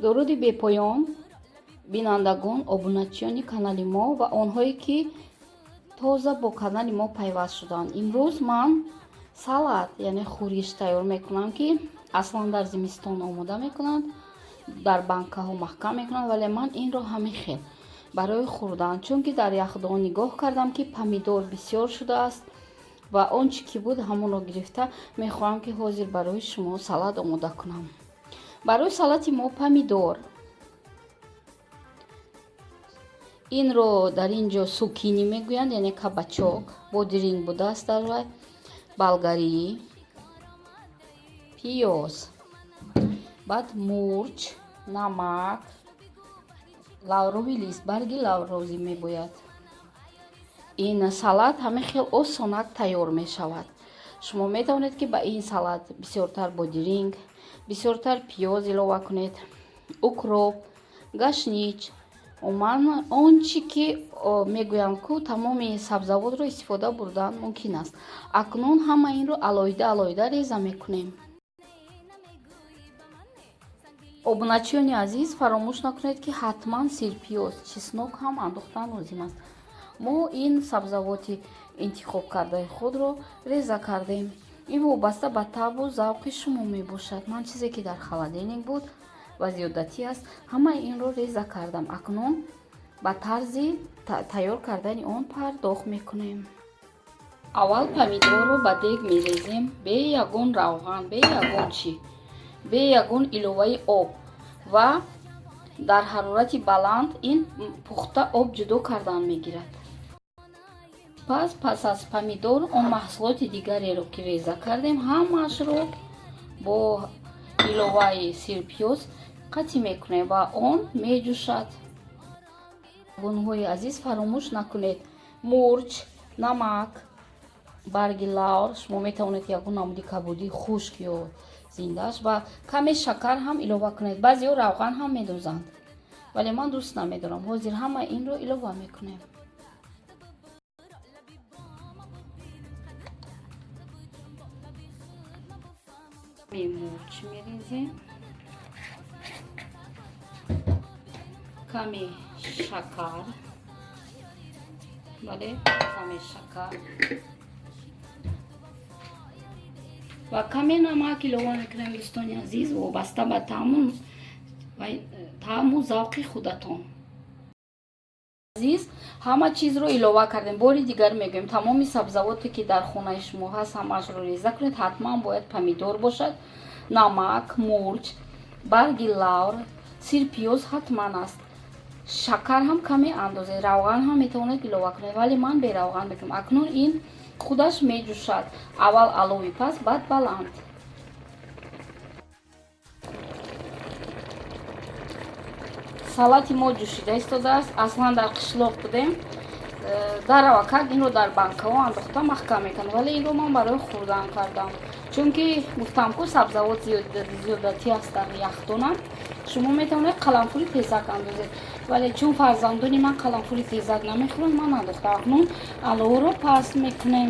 дуруди бепоён бинандагон, обуначиёни канали мо ва онҳое ки тоза бо канали мо пайваст шуданд. Имрӯз ман салат, яъне хӯриш тайёр мекунам, ки аслан дар зимистон омода мекунанд, дар банкаҳо маҳкам мекунанд, вале ман инро ҳамин хел барои хӯрдан, чунки дар яхдон нигоҳ кардам, ки помидор бисёр шудааст ва он чӣ ки буд ҳамонро гирифта мехоҳам, ки ҳозир барои шумо салат омода кунам. барои салати мо помидор, инро дар ин ҷо сукини мегӯянд, яъне кабачок, бодиринг будааст дар вай, болгарӣ, пиёз, баъд мурч, намак, лавровый лист, барги лаврозӣ мебояд. ин салат ҳамин хел осонак тайёр мешавад. шумо метавонед ки ба ин салат бисёртар бодиринг, бисёртар пиёз илова кунед, укроп, гашнич. ман он чӣ ки мегӯям ки тамоми сабзавотро истифода бурдан мумкин аст. акнун ҳама инро алоҳида реза мекунем. обуначиёни азиз, фаромӯш накунед ки ҳатман сирпиёз, чеснок ҳам андохтан лозим аст. мо ин сабзавоти интихоб кардаи худро реза кардем. ин вобаста ба табу завқи шумо мебошад. ман чизе ки дар холодильник буд ва зиёдатӣ аст, ҳамаи инро реза кардам. акнун ба тарзи тайёр кардани он пардохт мекунем. аввал помидорро ба дег мерезем бе ягон равған, бе ягон чӣ, бе ягон иловаи об ва дар ҳарорати баланд ин пухта об ҷудо кардан мегирад. пас аз помидор он маҳсулоти дигареро ки реза кардем, ҳамаашро бо иловаи сирпиёз қатъи мекунем ва он меҷӯшад. гунҳои азиз, фаромӯш накунед мурч, намак, барги лавр, шумо метавонед ягон намуди кабудӣ хушк ё зиндааш ва каме шакар ҳам илова кунед. баъзеҳо равған ҳам медозанд, вале ман дӯст намедорам. ҳозир ҳама инро илова мекунем. мурч мерезем, каме шакар, бале каме шакар ва каме намак илова мекунем. дӯстони азиз, вобаста ба таъму завқи худатон. азиз, ҳама чизро илова кардем. бори дигар мегӯем, тамоми сабзавоте ки дар хонаи шумо ҳаст ҳамаашро реза кунед. ҳатман бояд помидор бошад, намак, мурч, барги лавр, сирпиёз ҳатман аст. шакар ҳам каме андозе, равған ҳам метавонед илова кунед, вале ман бе равған мекунам. акнун ин худаш меҷӯшад. аввал алови паст, баъд баланд. салати мо ҷӯшида истодааст. аслан дар қишлоқ будем, дар аввакак инро дар банкаҳо андохта маҳкам мекунам, вале инро ман барои хӯрдан кардам, чунки гуфтам ки сабзавот зиёдатӣ аст дар яхдонам. шумо метавонед қаламфули тезак андозед, вале чун фарзандони ман қаламфули тезак намехӯранд, ман андохтам. акнун аловро паст мекунем.